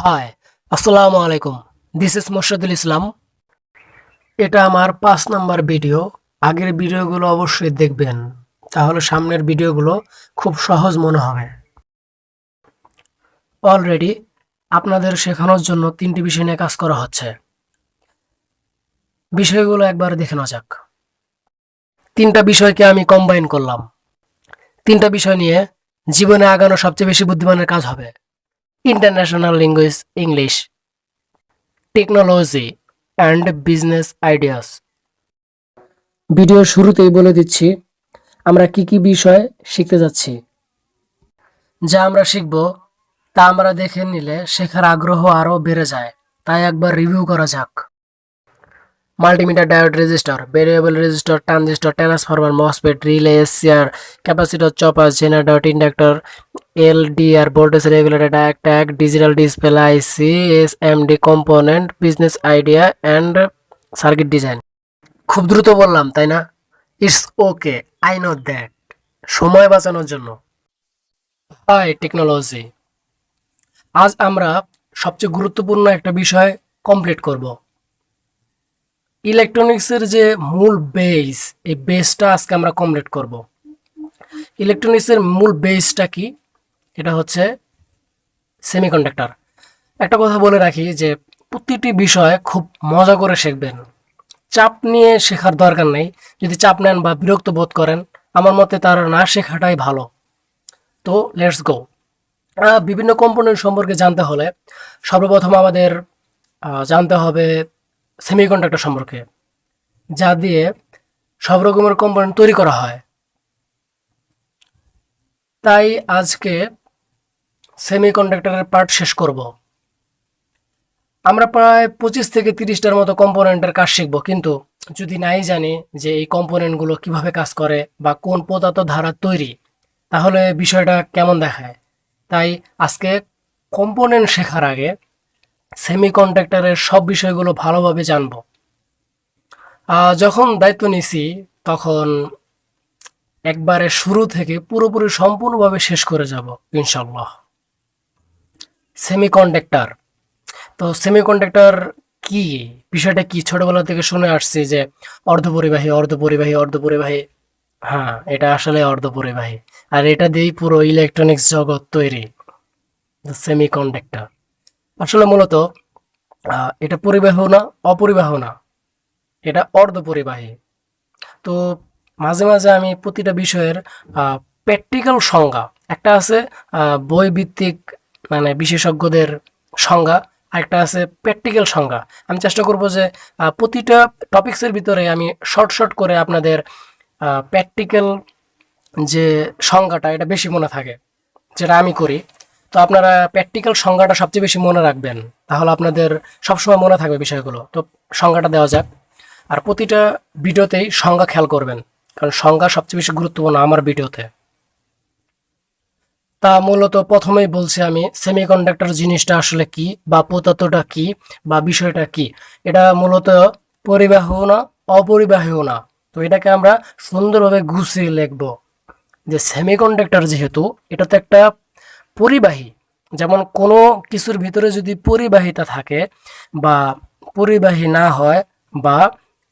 High, আসসালামু আলাইকুম। This is Morshedul ইসলাম। এটা আমার 5 নাম্বার ভিডিও। আগের ভিডিওগুলো অবশ্যই দেখবেন, তাহলে সামনের ভিডিওগুলো খুব সহজ মনে হবে। অলরেডি আপনাদের শেখানোর জন্য 3টি বিষয় নিয়ে কাজ করা হচ্ছে। বিষয়গুলো একবার দেখে নেওয়া যাক। 3টা বিষয়কে আমি কম্বাইন করলাম। 3টা বিষয় নিয়ে জীবনে আগানো সবচেয়ে বেশি বুদ্ধিমানের কাজ হবে। International language English, technology and business ideas. ভিডিওর শুরুতেই বলে দিচ্ছি আমরা কি কি বিষয় শিখতে যাচ্ছি। যা আমরা শিখব তা আমরা দেখে নিলে শেখার আগ্রহ আরও বেড়ে যায়, তাই একবার রিভিউ করা যাক। Multimeter, diode, resistor, variable resistor, transistor, transformer, MOSFET, relay, SCR, capacitor, chopper, generator, inductor, LDR, voltage regulator, diode, digital display IC, SMD component, business idea and circuit design. খুব দ্রুত বললাম তাই না? It's okay, I know that. সময় বাঁচানোর জন্য। High technology. আজ আমরা সবচেয়ে গুরুত্বপূর্ণ একটা বিষয় কমপ্লিট করব। ইলেকট্রনিক্সের যে মূল বেস, এই বেসটা আজকে আমরা কমপ্লিট করব। ইলেকট্রনিক্সের মূল বেসটা কি? এটা হচ্ছে সেমিকন্ডাক্টর। একটা কথা বলে রাখি যে প্রতিটি বিষয় খুব মজা করে শিখবেন, চাপ নিয়ে শেখার দরকার নেই। যদি চাপ নেন বা বিরক্ত বোধ করেন, আমার মতে তার না শেখাটাই ভালো। তো লেটস গো। বিভিন্ন কম্পোনেন্ট সম্পর্কে জানতে হলে সর্বপ্রথম আমাদের জানতে হবে সেমিকন্ডাক্টর সম্পর্কে, যা দিয়ে সব রকমের কম্পোনেন্ট তৈরি করা হয়। তাই আজকে সেমিকন্ডাক্টরের পার্ট শেষ করব। আমরা প্রায় 25 থেকে 30টার মতো কম্পোনেন্টের কাজ শিখব, কিন্তু যদি নাই জানি যে এই কম্পোনেন্টগুলো কিভাবে কাজ করে বা কোন পদার্থ দ্বারা তৈরি, তাহলে বিষয়টা কেমন দেখায়। তাই আজকে কম্পোনেন্ট শেখার আগে সেমিকন্ডাক্টরের সব বিষয়গুলো ভালোভাবে জানব। যখন দায়িত্ব নিছি তখন একবারে শুরু থেকে পুরোপুরি সম্পূর্ণভাবে শেষ করে যাব ইনশাল্লাহ। সেমিকন্ডাক্টর, তো সেমিকন্ডাক্টর কি, বিষয়টা কি? ছোটবেলা থেকে শুনে আসছি যে অর্ধপরিবাহী অর্ধপরিবাহী অর্ধপরিবাহী। হ্যাঁ, এটা আসলে অর্ধপরিবাহী, আর এটা দিয়েই পুরো ইলেকট্রনিক্স জগৎ তৈরি, সেমিকন্ডাক্টর। আসলে মূলত এটা পরিবাহ না, অপরিবাহ না, এটা অর্ধপরিবাহী। তো মাঝে মাঝে আমি প্রতিটা বিষয়ের প্র্যাকটিক্যাল সংজ্ঞা, একটা আছে বই ভিত্তিক মানে বিশেষজ্ঞদের সংজ্ঞা, আরেকটা আছে প্র্যাকটিক্যাল সংজ্ঞা। আমি চেষ্টা করব যে প্রতিটা টপিক্সের ভিতরে আমি শর্ট শর্ট করে আপনাদের প্র্যাকটিক্যাল যে সংজ্ঞাটা এটা বেশি মনে থাকে, যেটা আমি করি। তো আপনারা প্র্যাকটিক্যাল সংজ্ঞাটা সবচেয়ে বেশি মনে রাখবেন, তাহলে আপনাদের সবসময় মনে থাকবে বিষয়গুলো। তো সংজ্ঞাটা দেওয়া যাক, আর প্রতিটা ভিডিওতেই সংজ্ঞা খেয়াল করবেন, কারণ সংজ্ঞা সবচেয়ে বেশি গুরুত্বপূর্ণ আমার ভিডিওতে। তা মূলত প্রথমেই বলছি আমি সেমিকন্ডাক্টর জিনিসটা আসলে কি, বা পদার্থটা কি, বা বিষয়টা কি। এটা মূলত পরিবাহীও না, অপরিবাহীও না। তো এটাকে আমরা সুন্দরভাবে গুছিয়ে লিখব যে সেমিকন্ডাক্টর যেহেতু এটা তো একটা পরিবাহী, যেমন কোনো কিছুর ভিতরে যদি পরিবাহিতা থাকে বা পরিবাহী না হয় বা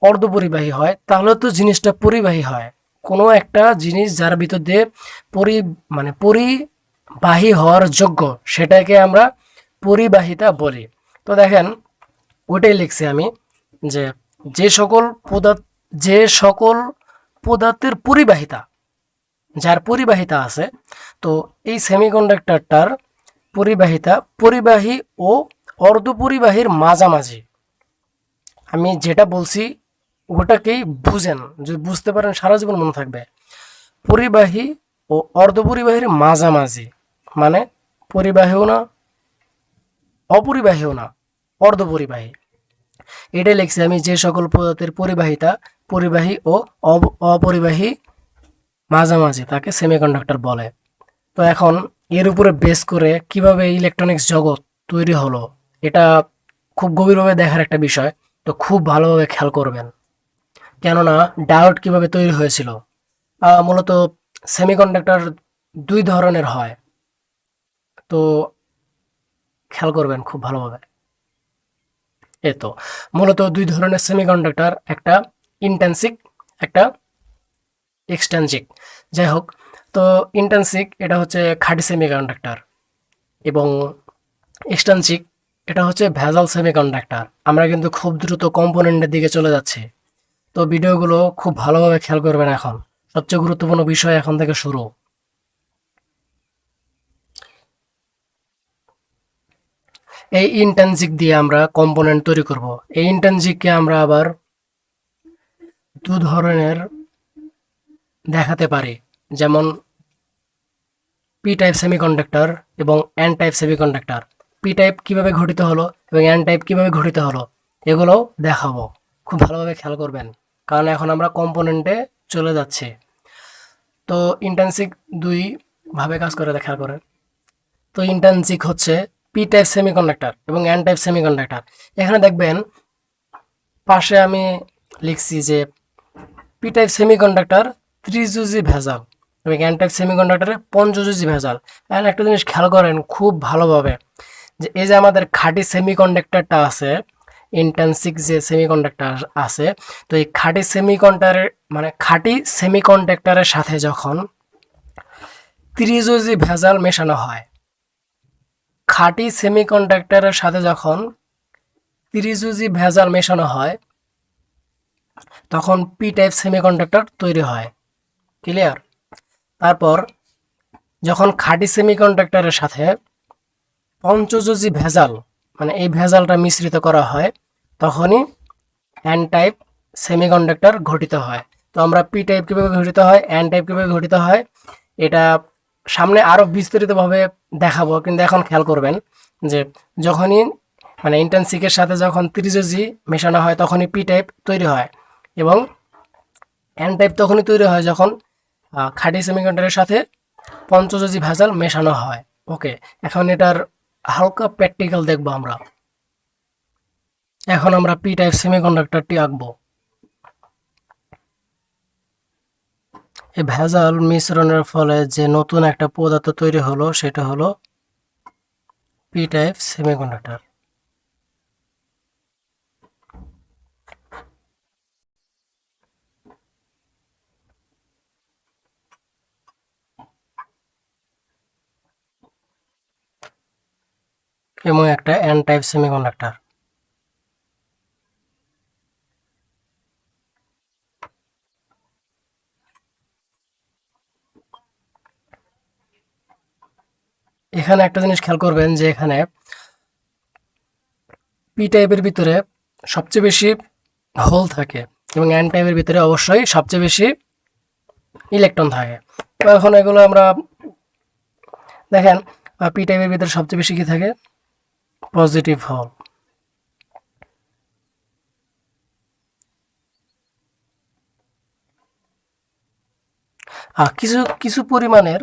অর্ধপরিবাহী হয়, তাহলে তো জিনিসটা পরিবাহী হয়। কোনো একটা জিনিস যার ভিতর দিয়ে পরি মানে পরিবাহী হওয়ার যোগ্য, সেটাকে আমরা পরিবাহিতা বলি। তো দেখেন, ওইটাই লিখছি আমি যে যে সকল পদার্থ যে সকল পদার্থের পরিবাহিতা, যার পরিবাহিতা আছে, তো এই সেমিকন্ডাক্টরটার পরিবাহিতা পরিবাহী ও অর্ধপরিবাহীর মাঝামাঝি। আমি যেটা বলছি ওটাকেই বুঝেন, যদি বুঝতে পারেন সারা জীবন মনে থাকবে। পরিবাহী ও অর্ধপরিবাহীর মাঝামাঝি মানে পরিবাহীও না, অপরিবাহীও না, অর্ধপরিবাহী। এটাই লিখছি আমি, যে সকল পদার্থের পরিবাহিতা পরিবাহী ও অপরিবাহী মাঝামাঝি তাকে সেমিকন্ডাক্টর বলে। তো এখন এর উপরে বেস করে কিভাবে ইলেকট্রনিক্স জগৎ তৈরি হলো, এটা খুব গভীরভাবে দেখার একটা বিষয়। তো খুব ভালোভাবে খেয়াল করবেন, কেননা ডায়োড কিভাবে তৈরি হয়েছিল। মূলত সেমিকন্ডাক্টর 2 ধরনের হয়। তো খেয়াল করবেন খুব ভালোভাবে। এই তো মূলত দুই ধরনের সেমিকন্ডাক্টর, একটা ইন্টেন্সিক, একটা এক্সট্রিনসিক। যাই হোক, তো ইন্টেন্সিক এটা হচ্ছে খাঁটি সেমিকন্ডাক্টর এবং এক্সট্রিনসিক এটা হচ্ছে ভেজাল সেমিকন্ডাক্টর। আমরা কিন্তু খুব দ্রুত কম্পোনেন্টের দিকে চলে যাচ্ছি, তো ভিডিওগুলো খুব ভালোভাবে খেয়াল করবেন। এখন সবচেয়ে গুরুত্বপূর্ণ বিষয় এখন থেকে শুরু। এই ইন্ট্রিনসিক দিয়ে আমরা কম্পোনেন্ট তৈরি করব। এই ইন্ট্রিনসিককে আমরা আবার দু ধরনের দেখাতে পারি, যেমন পি টাইপ সেমিকন্ডাক্টর এবং N type semiconductor. P type কিভাবে ঘটিত হলো এবং এন টাইপ কিভাবে ঘটিত হলো এগুলোও দেখাবো। খুব ভালোভাবে খেয়াল করবেন, কারণ এখন আমরা কম্পোনেন্টে চলে যাচ্ছি। তো ইন্ট্রিনসিক দুই ভাবে কাজ করে, খেয়াল করেন। তো ইন্ট্রিনসিক হচ্ছে পি টাইপ সেমিকন্ডাক্টর এবং এন টাইপ সেমিকন্ডাক্টর। এখানে দেখবেন পাশে আমি লিখছি যে পি টাইপ সেমিকন্ডাক্টর ত্রিযুজি ভেজাল এবং এন টাইপ সেমিকন্ডাক্টরে পঞ্চযুজি ভেজাল। এখন একটা জিনিস খেয়াল করেন খুব ভালোভাবে, যে এই যে আমাদের খাঁটি সেমিকন্ডাক্টরটা আছে, ইন্ট্রিনসিক যে সেমিকন্ডাক্টর আছে, তো এই খাঁটি সেমিকন্ডাক্টরের মানে খাঁটি সেমিকন্ডাক্টরের সাথে যখন ত্রিযুজি ভেজাল মেশানো হয়, খাঁটি সেমিকন্ডাক্টরের সাথে যখন ত্রিযুজি ভেজাল মেশানো হয়, তখন পি টাইপ সেমিকন্ডাক্টর তৈরি হয়। ক্লিয়ার? তারপর যখন খাঁটি সেমিকন্ডাক্টরের সাথে পঞ্চযোজী ভেজাল মানে এই ভেজালটা মিশ্রিত করা হয়, তখনই এন টাইপ সেমিকন্ডাক্টর ঘটিত হয়। তো আমরা পি টাইপ কীভাবে ঘটিত হয়, এন টাইপ কীভাবে ঘটিত হয়, এটা সামনে আরও বিস্তারিতভাবে দেখাবো, কিন্তু এখন খেয়াল করবেন যে যখনই মানে ইন্ট্রিনসিকের সাথে যখন ত্রিযোজি মেশানো হয় তখনই পি টাইপ তৈরি হয়, এবং এন টাইপ তখনই তৈরি হয় যখন খাঁটি সেমিকন্ডাক্টরের সাথে পঞ্চযোজী ভেজাল মেশানো হয়। ওকে, এখন এটার হালকা প্র্যাকটিক্যাল দেখবো আমরা। এখন আমরা পি টাইপ সেমিকন্ডাক্টরটি আঁকবো। এই ভেজাল মিশ্রণের ফলে যে নতুন একটা পদার্থ তৈরি হলো সেটা হলো পি টাইপ সেমিকন্ডাক্টর। এবং একটা এন টাইপ সেমিকন্ডাক্টর। এখানে একটা জিনিস খেয়াল করবেন যে এখানে পি টাইপের ভিতরে সবচেয়ে বেশি হোল থাকে এবং এন টাইপের ভিতরে অবশ্যই সবচেয়ে বেশি ইলেকট্রন থাকে। তো এখন এগুলো আমরা দেখেন, পি টাইপের ভিতরে সবচেয়ে বেশি কি থাকে, পজিটিভ হোল। আর কিছু কিছু পরিমাণের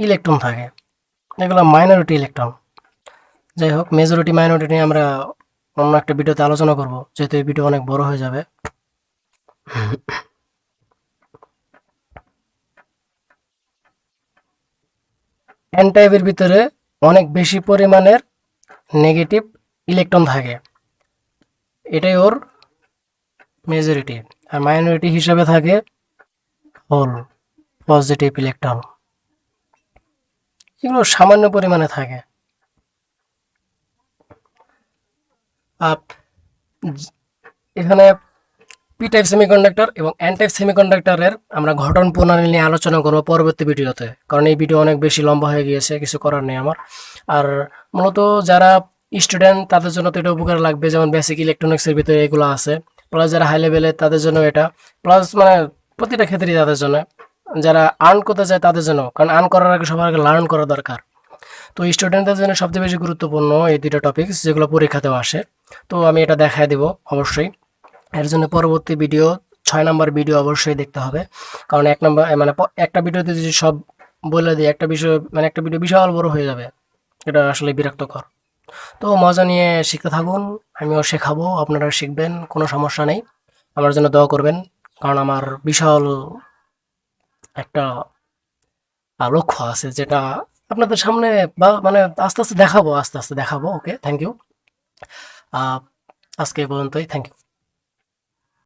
ইলেকট্রন থাকে, এগুলো মাইনরিটি ইলেকট্রন। যাই হোক, মেজরিটি মাইনরিটি নিয়ে আমরা অন্য একটা ভিডিওতে আলোচনা করব, যেহেতু এই ভিডিও অনেক বড় হয়ে যাবে। এন টাইপের ভিতরে অনেক বেশি পরিমাণের নেগেটিভ ইলেকট্রন থাকে, এটাই ওর মেজরিটি। আর মাইনরিটি হিসাবে থাকে হোল, পজিটিভ ইলেকট্রন, এগুলো সামান্য পরিমাণে থাকে। এখানে পি টাইপ সেমিকন্ডাক্টর এবং এন টাইপ সেমিকন্ডাক্টরের আমরা ঘটন প্রণালী নিয়ে আলোচনা করব পরবর্তী ভিডিওতে, কারণ এই ভিডিও অনেক বেশি লম্বা হয়ে গিয়েছে, কিছু করার নেই আমার। আর মূলত যারা স্টুডেন্ট তাদের জন্য তো এটা উপকার লাগবে, যেমন বেসিক ইলেকট্রনিক্সের ভিতরে এগুলো আছে, প্লাস যারা হাই লেভেলে তাদের জন্য এটা, প্লাস মানে প্রতিটা ক্ষেত্রেই তাদের জন্য, যারা আর্ন করতে চায় তাদের জন্য, কারণ আর্ন করার আগে সবার আগে লার্ন করা দরকার। তো স্টুডেন্টদের জন্য সবচেয়ে বেশি গুরুত্বপূর্ণ এই দুটো টপিকস, যেগুলো পরীক্ষাতেও আসে। তো আমি এটা দেখায় দেব অবশ্যই। এর জন্য পরবর্তী ভিডিও 6 নম্বর ভিডিও অবশ্যই দেখতে হবে, কারণ 1 নম্বর মানে একটা ভিডিওতে যদি সব বলে দিই, একটা বিষয় মানে একটা ভিডিও বিশাল বড় হয়ে যাবে, এটা আসলে বিরক্তকর। তো মজা নিয়ে শিখতে থাকুন, আমিও শেখাবো, আপনারা শিখবেন, কোনো সমস্যা নেই। আমার জন্য দোয়া করবেন, কারণ আমার বিশাল একটা লক্ষ্য আছে, যেটা আপনাদের সামনে বা মানে আস্তে আস্তে দেখাবো, ওকে, থ্যাংক ইউ। আজকে এই পর্যন্তই, থ্যাংক ইউ।